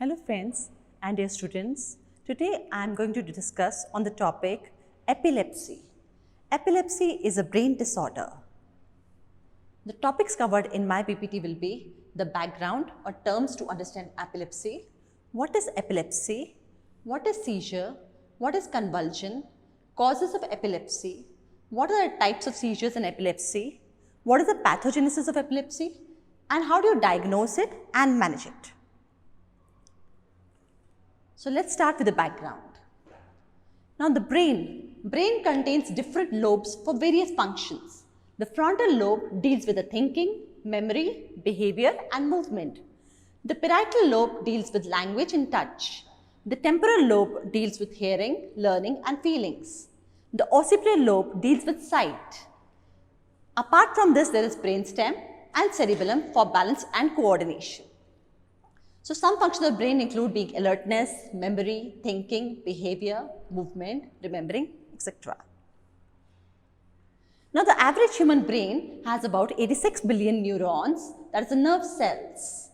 Hello friends and dear students. Today I am going to discuss on the topic epilepsy. Epilepsy is a brain disorder. The topics covered in my PPT will be the background or terms to understand epilepsy, what is epilepsy, what is seizure, what is convulsion, causes of epilepsy, what are the types of seizures in epilepsy, what is the pathogenesis of epilepsy, and how do you diagnose it and manage it. So let's start with the background. Now the brain contains different lobes for various functions. The frontal lobe deals with the thinking, memory, behavior and movement. The parietal lobe deals with language and touch. The temporal lobe deals with hearing, learning and feelings. The occipital lobe deals with sight. Apart from this, there is brainstem and cerebellum for balance and coordination. So some functions of the brain include being alertness, memory, thinking, behavior, movement, remembering, etc. Now the average human brain has about 86 billion neurons, that is the nerve cells.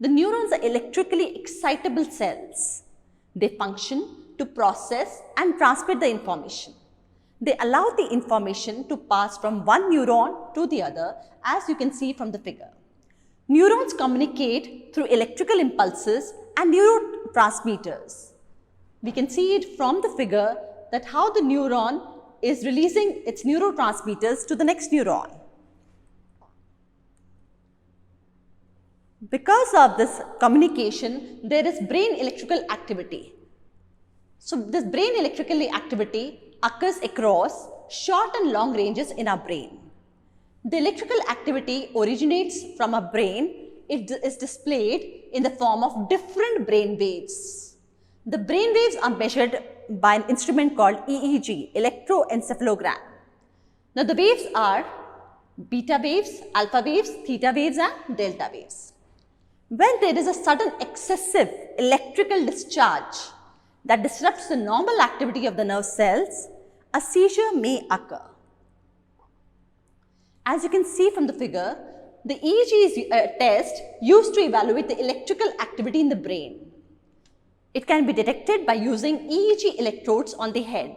The neurons are electrically excitable cells. They function to process and transmit the information. They allow the information to pass from one neuron to the other, as you can see from the figure. Neurons communicate through electrical impulses and neurotransmitters. We can see it from the figure that how the neuron is releasing its neurotransmitters to the next neuron. Because of this communication, there is brain electrical activity. So this brain electrical activity occurs across short and long ranges in our brain. The electrical activity originates from a brain. It is displayed in the form of different brain waves. The brain waves are measured by an instrument called EEG, electroencephalogram. Now the waves are beta waves, alpha waves, theta waves and delta waves. When there is a sudden excessive electrical discharge that disrupts the normal activity of the nerve cells, a seizure may occur. As you can see from the figure, the EEG is a test used to evaluate the electrical activity in the brain. It can be detected by using EEG electrodes on the head.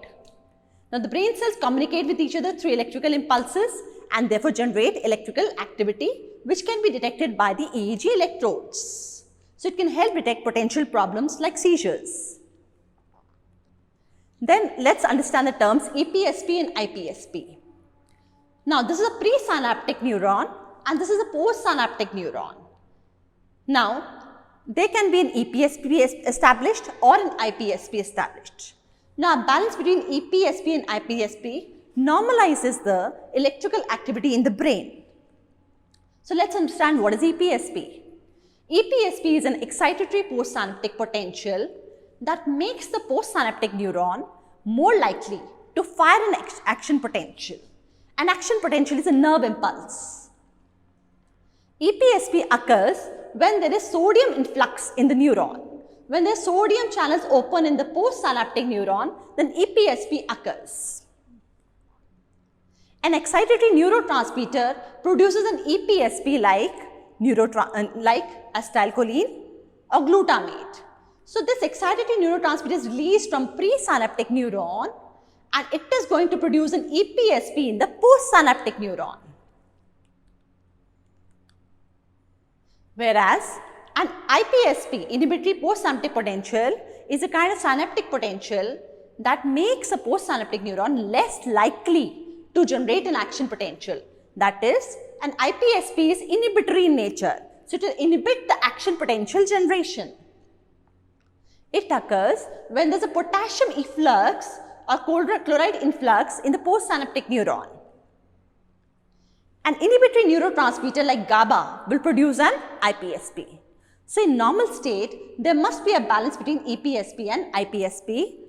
Now the brain cells communicate with each other through electrical impulses and therefore generate electrical activity which can be detected by the EEG electrodes. So it can help detect potential problems like seizures. Then let's understand the terms EPSP and IPSP. Now this is a presynaptic neuron and this is a postsynaptic neuron. Now there can be an EPSP established or an IPSP established. Now balance between EPSP and IPSP normalizes the electrical activity in the brain. So let's understand what is EPSP. EPSP is an excitatory postsynaptic potential that makes the postsynaptic neuron more likely to fire an action potential. An action potential is a nerve impulse. EPSP occurs when there is sodium influx in the neuron. When the sodium channels open in the postsynaptic neuron, then EPSP occurs. An excitatory neurotransmitter produces an EPSP like acetylcholine or glutamate. So this excitatory neurotransmitter is released from presynaptic neuron and it is going to produce an EPSP in the postsynaptic neuron. Whereas an IPSP, inhibitory postsynaptic potential, is a kind of synaptic potential that makes a postsynaptic neuron less likely to generate an action potential. That is, an IPSP is inhibitory in nature. So it will inhibit the action potential generation. It occurs when there is a potassium efflux or chloride influx in the postsynaptic neuron. An inhibitory neurotransmitter like GABA will produce an IPSP. So in normal state, there must be a balance between EPSP and IPSP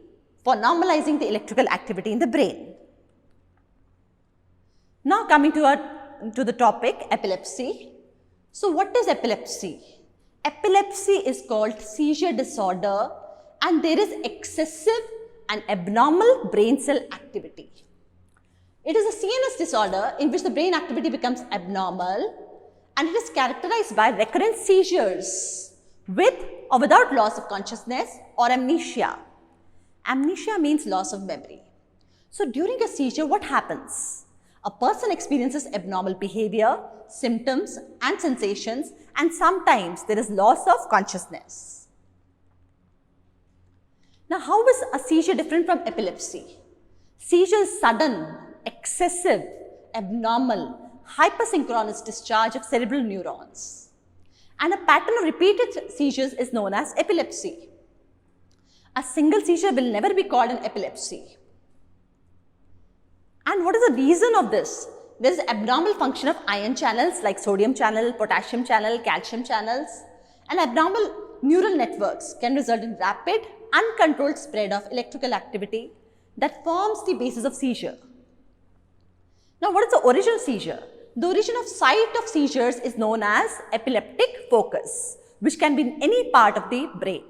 for normalizing the electrical activity in the brain. Now coming to the topic epilepsy. So what is epilepsy? Epilepsy is called seizure disorder and there is excessive and abnormal brain cell activity. It is a CNS disorder in which the brain activity becomes abnormal and it is characterized by recurrent seizures with or without loss of consciousness or amnesia. Amnesia means loss of memory. So during a seizure, what happens? A person experiences abnormal behavior, symptoms and sensations, and sometimes there is loss of consciousness. Now, how is a seizure different from epilepsy? Seizure is sudden, excessive, abnormal, hypersynchronous discharge of cerebral neurons. And a pattern of repeated seizures is known as epilepsy. A single seizure will never be called an epilepsy. And what is the reason of this? There is abnormal function of ion channels like sodium channel, potassium channel, calcium channels, and abnormal neural networks can result in rapid, uncontrolled spread of electrical activity that forms the basis of seizure. Now, what is the origin of seizure? The origin of site of seizures is known as epileptic focus, which can be in any part of the brain.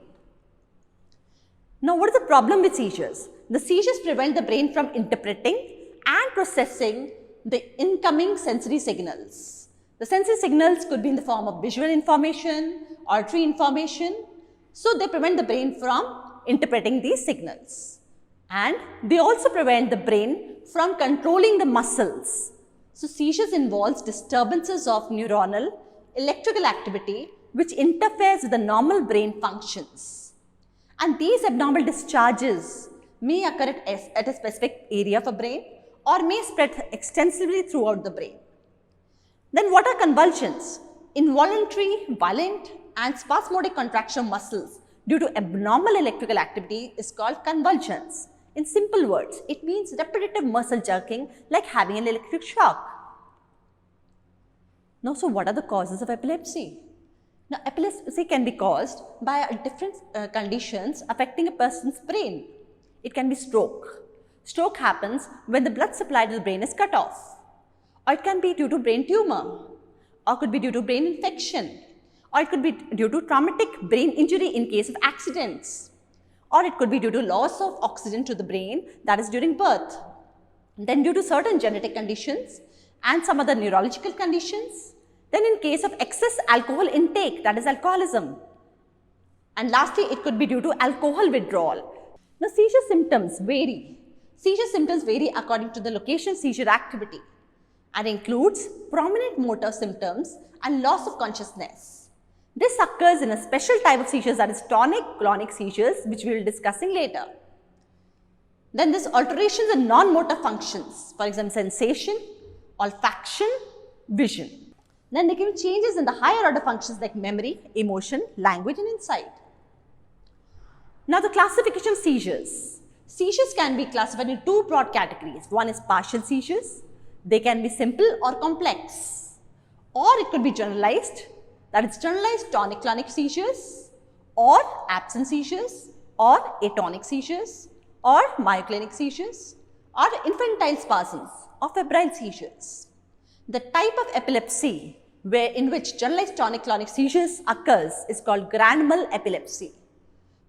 Now, what is the problem with seizures? The seizures prevent the brain from interpreting and processing the incoming sensory signals. The sensory signals could be in the form of visual information, auditory information. So, they prevent the brain from interpreting these signals. And they also prevent the brain from controlling the muscles. So, seizures involves disturbances of neuronal electrical activity which interferes with the normal brain functions. And these abnormal discharges may occur at a specific area of a brain or may spread extensively throughout the brain. Then what are convulsions? Involuntary, violent and spasmodic contraction of muscles due to abnormal electrical activity is called convulsions. In simple words, it means repetitive muscle jerking like having an electric shock. Now, so what are the causes of epilepsy? Now, epilepsy can be caused by different conditions affecting a person's brain. It can be stroke. Stroke happens when the blood supply to the brain is cut off, or it can be due to brain tumor, or could be due to brain infection, or it could be due to traumatic brain injury in case of accidents, or it could be due to loss of oxygen to the brain, that is during birth. Then due to certain genetic conditions and some other neurological conditions. Then in case of excess alcohol intake, that is alcoholism. And lastly, it could be due to alcohol withdrawal. Now, seizure symptoms vary. Seizure symptoms vary according to the location of seizure activity and includes prominent motor symptoms and loss of consciousness. This occurs in a special type of seizures, that is tonic-clonic seizures, which we will be discussing later. Then there's alterations in non-motor functions, for example, sensation, olfaction, vision. Then there can be changes in the higher order functions like memory, emotion, language and insight. Now, the classification of seizures. Seizures can be classified in two broad categories. One is partial seizures. They can be simple or complex. Or it could be generalized, that is generalized tonic-clonic seizures, or absent seizures, or atonic seizures, or myoclonic seizures, or infantile spasms, or febrile seizures. The type of epilepsy in which generalized tonic-clonic seizures occurs is called grand mal epilepsy,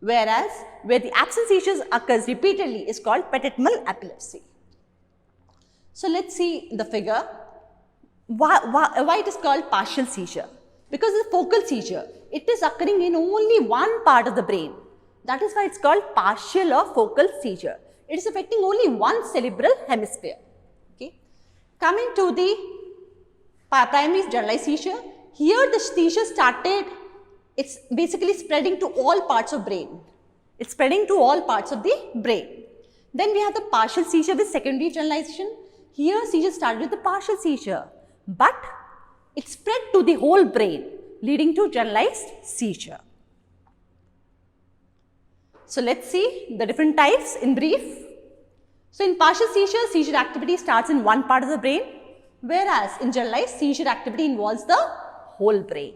whereas where the absent seizures occurs repeatedly is called petit mal epilepsy. So, let us see the figure. Why it is called partial seizure? Because it's a focal seizure. It is occurring in only one part of the brain. That is why it is called partial or focal seizure. It is affecting only one cerebral hemisphere. Okay. Coming to the primary generalized seizure, here the seizure started, it's basically spreading to all parts of brain. It's spreading to all parts of the brain. Then we have the partial seizure with secondary generalization. Here seizure started with the partial seizure, but it spread to the whole brain, leading to generalized seizure. So, let us see the different types in brief. So, in partial seizure, seizure activity starts in one part of the brain, whereas in generalized, seizure activity involves the whole brain.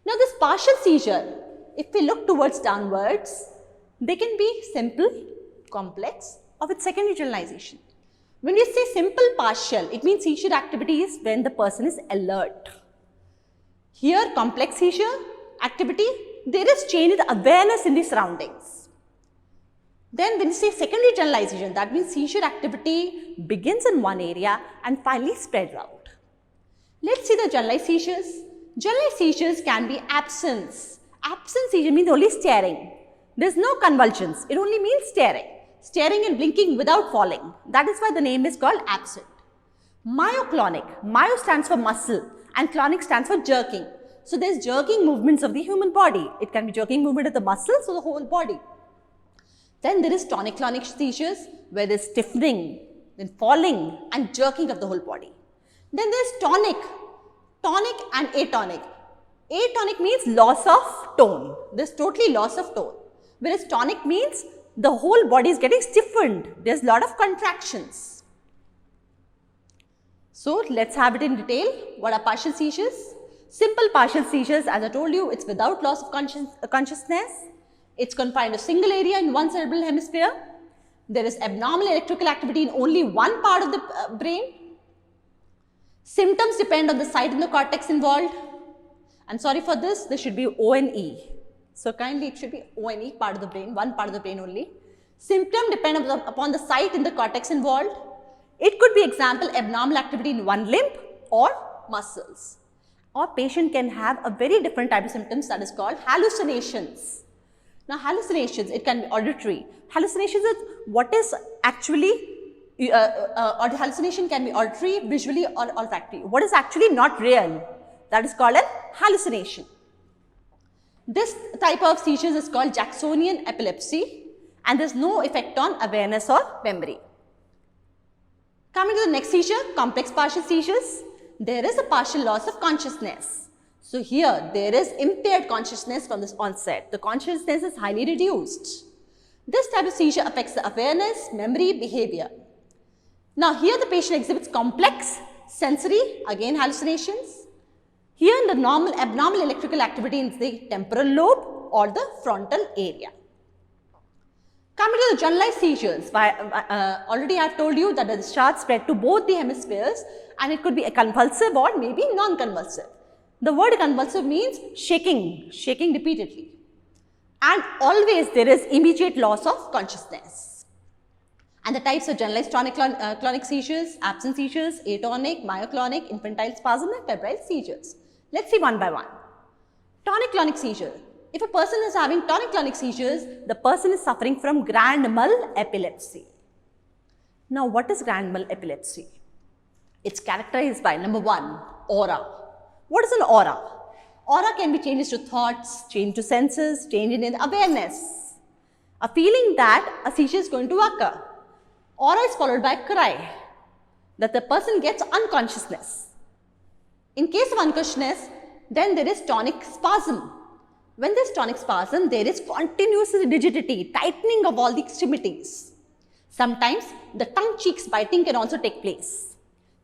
Now, this partial seizure, if we look towards downwards, they can be simple, complex, or with secondary generalization. When we say simple partial, it means seizure activity is when the person is alert. Here, complex seizure activity, there is change in the awareness in the surroundings. Then when you say secondary generalization, that means seizure activity begins in one area and finally spreads out. Let's see the generalized seizures. Generalized seizures can be absence Absent seizure means only staring. There is no convulsions. It only means staring. Staring and blinking without falling. That is why the name is called absent. Myoclonic. Myo stands for muscle and clonic stands for jerking. So there is jerking movements of the human body. It can be jerking movement of the muscles or the whole body. Then there is tonic-clonic seizures where there is stiffening, then falling and jerking of the whole body. Then there is tonic and atonic. Atonic means loss of tone. There is totally loss of tone. Whereas tonic means the whole body is getting stiffened. There is a lot of contractions. So let's have it in detail. What are partial seizures? Simple partial seizures, as I told you, it's without loss of consciousness. It's confined to single area in one cerebral hemisphere. There is abnormal electrical activity in only one part of the brain. Symptoms depend on the site in the cortex involved. And sorry for this, there should be ONE. So kindly it should be ONE, part of the brain, one part of the brain only. Symptom depend upon the site in the cortex involved. It could be example abnormal activity in one limb or muscles. Or patient can have a very different type of symptoms that is called hallucinations. Now hallucinations, it can be auditory. Hallucinations is what is actually, or hallucination can be auditory, visually or olfactory. What is actually not real, that is called a hallucination. This type of seizures is called Jacksonian epilepsy and there is no effect on awareness or memory. Coming to the next seizure, complex partial seizures. There is a partial loss of consciousness. So here there is impaired consciousness from this onset. The consciousness is highly reduced. This type of seizure affects the awareness, memory, behavior. Now here the patient exhibits complex sensory, again hallucinations. Here in the abnormal electrical activity in the temporal lobe or the frontal area. Coming to the generalized seizures, already I have told you that the discharge spread to both the hemispheres and it could be a convulsive or maybe non-convulsive. The word convulsive means shaking repeatedly. And always there is immediate loss of consciousness. And the types of generalized tonic-clonic seizures, absent seizures, atonic, myoclonic, infantile spasm and febrile seizures. Let's see one by one. Tonic-clonic seizure. If a person is having tonic-clonic seizures, the person is suffering from grand mal epilepsy. Now what is grand mal epilepsy? It's characterized by number one, aura. What is an aura? Aura can be changes to thoughts, change to senses, change in awareness. A feeling that a seizure is going to occur. Aura is followed by cry, that the person gets unconsciousness. In case of unconsciousness, then there is tonic spasm. When there is tonic spasm, there is continuous rigidity, tightening of all the extremities. Sometimes the tongue cheeks biting can also take place.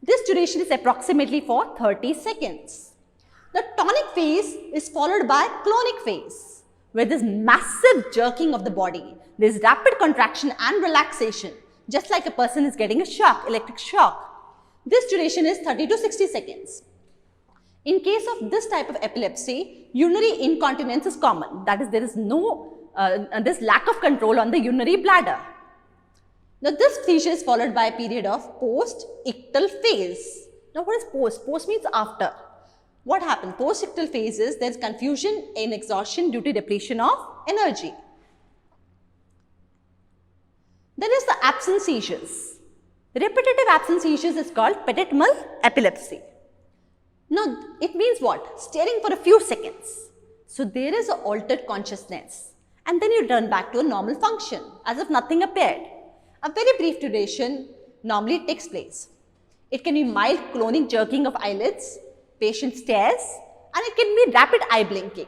This duration is approximately for 30 seconds. The tonic phase is followed by clonic phase, where there is massive jerking of the body. There is rapid contraction and relaxation, just like a person is getting a shock, electric shock. This duration is 30 to 60 seconds. In case of this type of epilepsy, urinary incontinence is common. That is, there is this lack of control on the urinary bladder. Now, this seizure is followed by a period of post-ictal phase. Now, what is post? Post means after. What happened? Post-ictal phase is there is confusion and exhaustion due to depletion of energy. Then is the absent seizures. Repetitive absent seizures is called petit mal epilepsy. Now, it means what? Staring for a few seconds. So, there is an altered consciousness and then you turn back to a normal function as if nothing appeared. A very brief duration normally takes place. It can be mild clonic jerking of eyelids, patient stares, and it can be rapid eye blinking.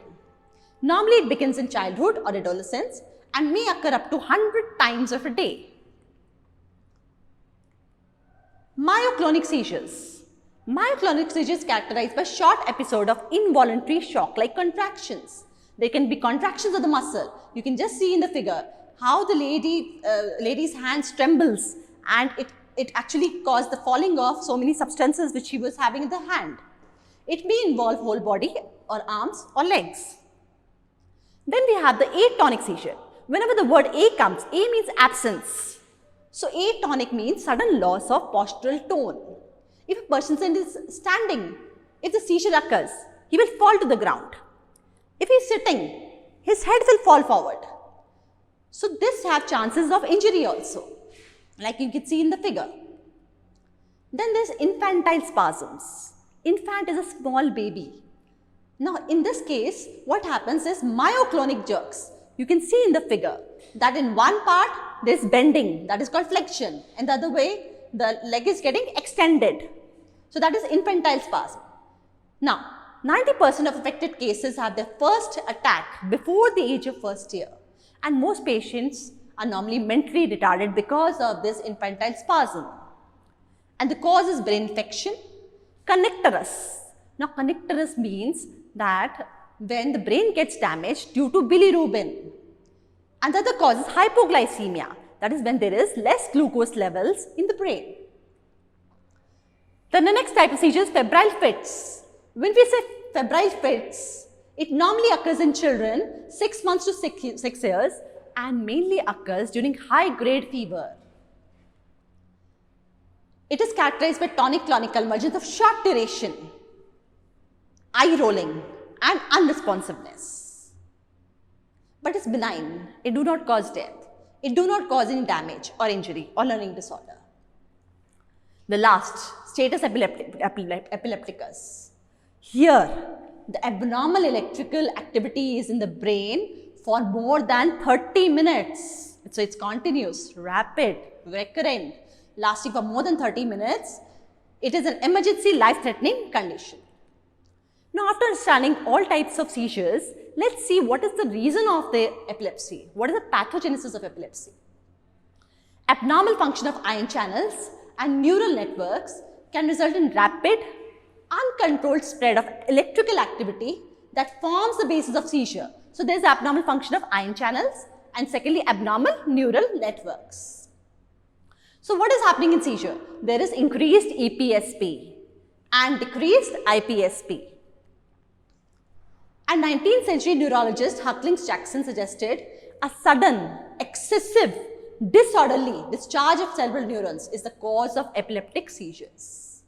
Normally, it begins in childhood or adolescence and may occur up to 100 times of a day. Myoclonic seizures. Myoclonic seizures characterized by short episode of involuntary shock-like contractions. There can be contractions of the muscle. You can just see in the figure how the lady's hands trembles and it actually caused the falling of so many substances which she was having in the hand. It may involve whole body or arms or legs. Then we have the atonic seizure. Whenever the word A comes, A means absence. So atonic means sudden loss of postural tone. If a person is standing, if the seizure occurs, he will fall to the ground. If he's sitting, his head will fall forward. So this have chances of injury also, like you can see in the figure. Then there's infantile spasms. Infant is a small baby. Now in this case, what happens is myoclonic jerks. You can see in the figure that in one part there's bending, that is called flexion, and the other way the leg is getting extended. So that is infantile spasm. Now 90% of affected cases have their first attack before the age of first year, and most patients are normally mentally retarded because of this infantile spasm. And the cause is brain infection, connectorus. Now connectorus means that when the brain gets damaged due to bilirubin. And the other cause is hypoglycemia, that is when there is less glucose levels in the brain. Then the next type of seizure is febrile fits. When we say febrile fits, it normally occurs in children 6 months to 6 years and mainly occurs during high-grade fever. It is characterized by tonic-clonic convergence of short duration, eye rolling and unresponsiveness. But it's benign. It do not cause death. It do not cause any damage or injury or learning disorder. The last, status epilepticus. Here, the abnormal electrical activity is in the brain for more than 30 minutes. So it's continuous, rapid, recurrent, lasting for more than 30 minutes. It is an emergency life-threatening condition. Now, after understanding all types of seizures, let's see what is the reason of the epilepsy. What is the pathogenesis of epilepsy? Abnormal function of ion channels and neural networks can result in rapid, uncontrolled spread of electrical activity that forms the basis of seizure. So, there is abnormal function of ion channels and secondly, abnormal neural networks. So, what is happening in seizure? There is increased EPSP and decreased IPSP. And 19th century neurologist Hucklings Jackson suggested a sudden, excessive, disorderly discharge of cerebral neurons is the cause of epileptic seizures.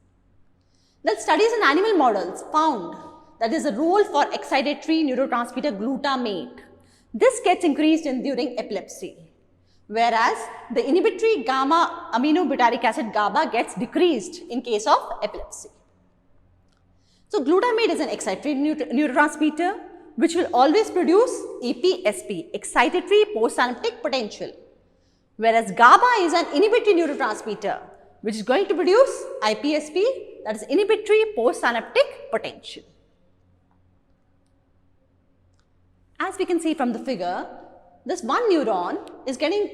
Then studies in animal models found that there is a role for excitatory neurotransmitter glutamate. This gets increased during epilepsy, whereas the inhibitory gamma aminobutyric acid GABA gets decreased in case of epilepsy. So glutamate is an excitatory neurotransmitter which will always produce EPSP, excitatory postsynaptic potential, whereas GABA is an inhibitory neurotransmitter which is going to produce IPSP, that is inhibitory postsynaptic potential. As we can see from the figure, this one neuron is getting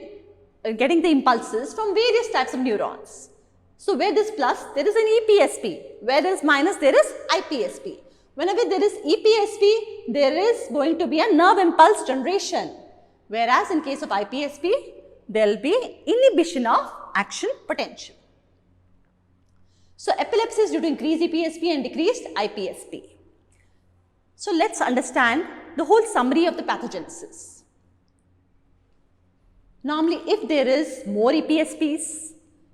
the impulses from various types of neurons. So where there is plus, there is an EPSP. Where there is minus, there is IPSP. Whenever there is EPSP, there is going to be a nerve impulse generation. Whereas in case of IPSP, there will be inhibition of action potential. So epilepsy is due to increased EPSP and decreased IPSP. So let's understand the whole summary of the pathogenesis. Normally, if there is more EPSPs,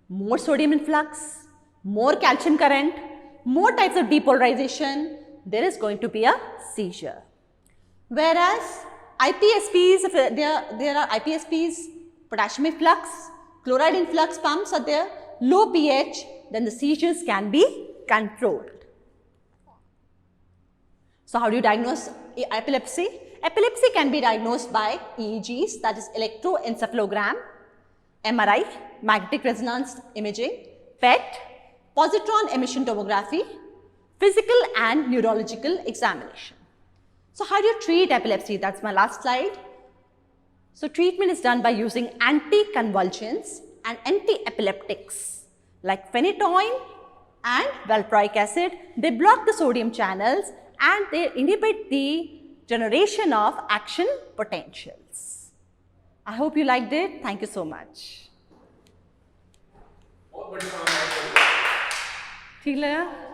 more sodium influx, more calcium current, more types of depolarization, there is going to be a seizure. Whereas IPSPs, if there are IPSPs, potassium influx, chloride influx pumps are there, low pH, then the seizures can be controlled. So how do you diagnose epilepsy? Epilepsy can be diagnosed by EEGs, that is electroencephalogram, MRI, magnetic resonance imaging, PET, positron emission tomography, physical and neurological examination. So how do you treat epilepsy? That's my last slide. So treatment is done by using anticonvulsants and anti-epileptics like phenytoin and valproic acid. They block the sodium channels and they inhibit the generation of action potentials. I hope you liked it. Thank you so much. ठीक लगा?